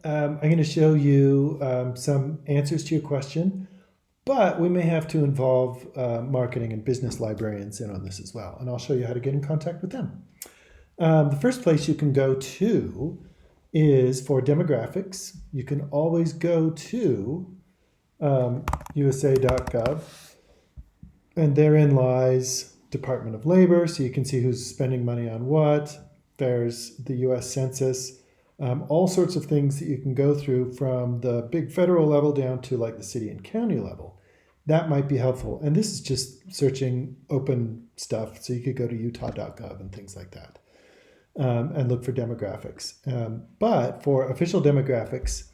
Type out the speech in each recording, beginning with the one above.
I'm going to show you some answers to your question, but we may have to involve marketing and business librarians in on this as well. And I'll show you how to get in contact with them. The first place you can go to is for demographics. You can always go to USA.gov, and therein lies Department of Labor, so you can see who's spending money on what. There's the US Census, all sorts of things that you can go through from the big federal level down to like the city and county level. That might be helpful. And this is just searching open stuff, so you could go to utah.gov and things like that. And look for demographics. But for official demographics,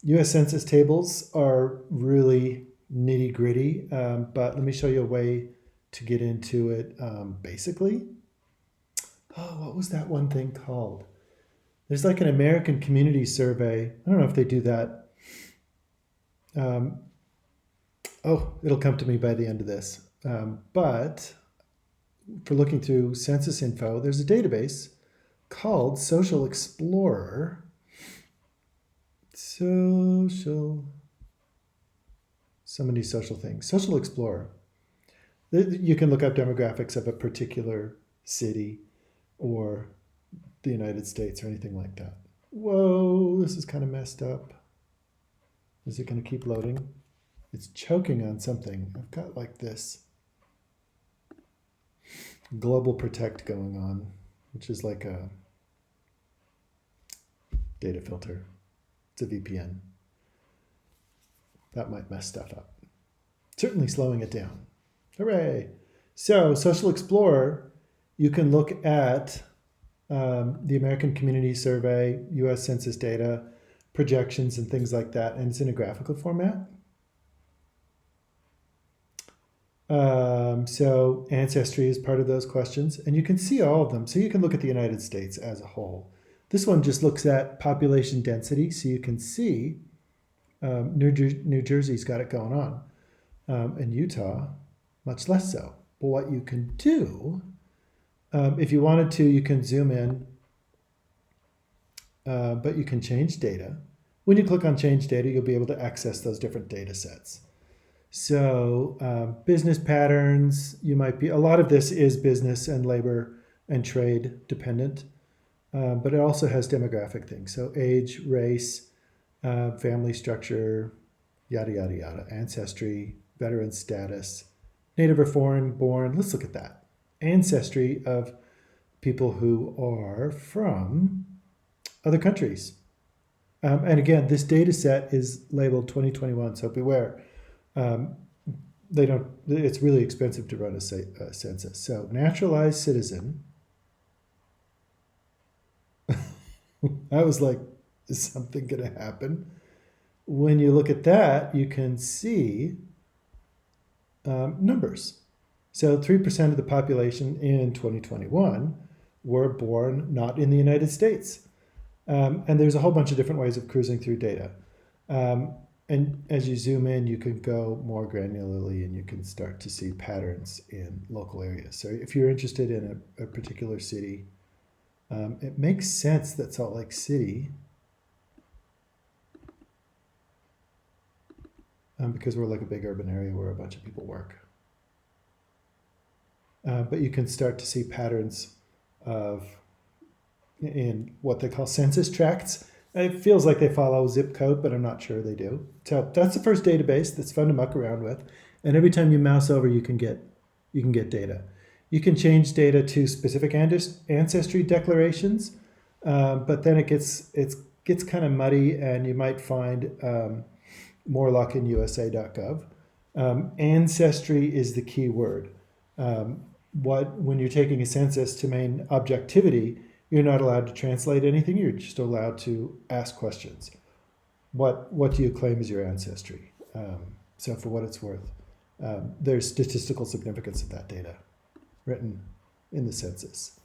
US Census tables are really nitty gritty, but let me show you a way to get into it basically. Oh, what was that one thing called? There's like an American Community Survey. I don't know if they do that. It'll come to me by the end of this. But for looking through census info, there's a database called Social Explorer. So many social things. Social Explorer. You can look up demographics of a particular city or the United States or anything like that. Whoa, this is kind of messed up. Is it going to keep loading? It's choking on something. I've got like this Global Protect going on, which is like a data filter. It's a VPN. That might mess stuff up. Certainly slowing it down. Hooray! So Social Explorer, you can look at the American Community Survey, US Census data, projections and things like that, and it's in a graphical format. So Ancestry is part of those questions, and you can see all of them. So you can look at the United States as a whole. This one just looks at population density, so you can see New Jersey's got it going on, and Utah, much less so. But what you can do, if you wanted to, you can zoom in, but you can change data. When you click on change data, you'll be able to access those different data sets. So business patterns, a lot of this is business and labor and trade dependent, but it also has demographic things. So age, race, family structure, yada, yada, yada, ancestry, veteran status, native or foreign born. Let's look at that. Ancestry of people who are from other countries. And again, this data set is labeled 2021, so beware. It's really expensive to run a census. So naturalized citizen. I was like, is something going to happen? When you look at that, you can see numbers. So 3% of the population in 2021 were born not in the United States. And there's a whole bunch of different ways of cruising through data. And as you zoom in, you can go more granularly and you can start to see patterns in local areas. So if you're interested in a particular city, it makes sense that Salt Lake City, because we're like a big urban area where a bunch of people work. But you can start to see patterns in what they call census tracts. It feels like they follow zip code, but I'm not sure they do. So that's the first database that's fun to muck around with. And every time you mouse over, you can get data. You can change data to specific ancestry declarations, but then it gets kind of muddy, and you might find more luck in USA.gov. Ancestry is the key word. When you're taking a census to maintain objectivity, you're not allowed to translate anything. You're just allowed to ask questions. What do you claim is your ancestry? So for what it's worth, there's statistical significance of that data written in the census.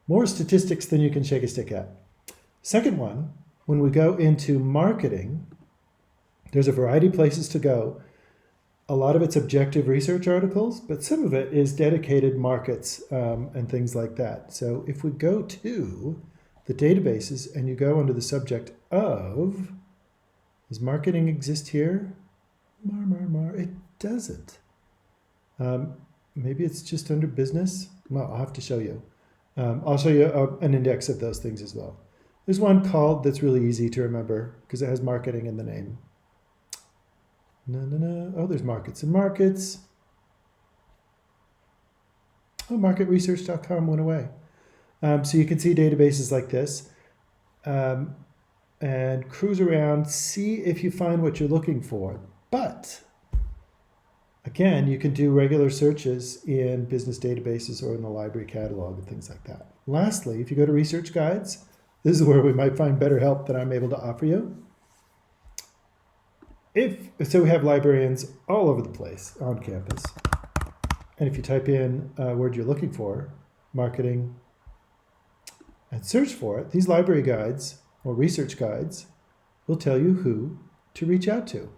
More statistics than you can shake a stick at. Second one, when we go into marketing, there's a variety of places to go. A lot of it's objective research articles, but some of it is dedicated markets and things like that. So if we go to the the databases and you go under the subject of, does marketing exist here? It doesn't. Maybe it's just under business. Well, I'll have to show you. I'll show you an index of those things as well. There's one called that's really easy to remember because it has marketing in the name. Oh, there's markets and markets. Oh, marketresearch.com went away. So you can see databases like this and cruise around, see if you find what you're looking for. But again, you can do regular searches in business databases or in the library catalog and things like that. Lastly, if you go to research guides, this is where we might find better help than I'm able to offer you. So we have librarians all over the place on campus. And if you type in a word you're looking for, marketing, and search for it, these library guides or research guides will tell you who to reach out to.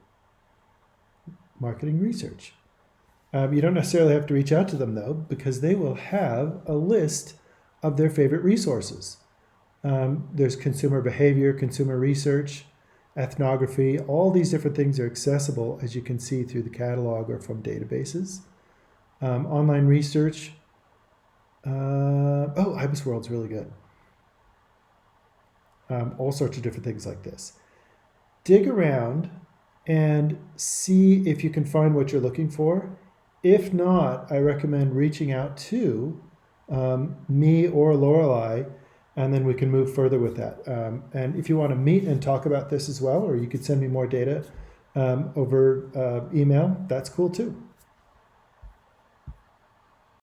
Marketing research. You don't necessarily have to reach out to them though, because they will have a list of their favorite resources. There's consumer behavior, consumer research, ethnography, all these different things are accessible, as you can see, through the catalog or from databases. Online research. IBIS World's really good. All sorts of different things like this. Dig around and see if you can find what you're looking for. If not, I recommend reaching out to me or Lorelei, and then we can move further with that. And if you want to meet and talk about this as well, or you could send me more data over email, that's cool too.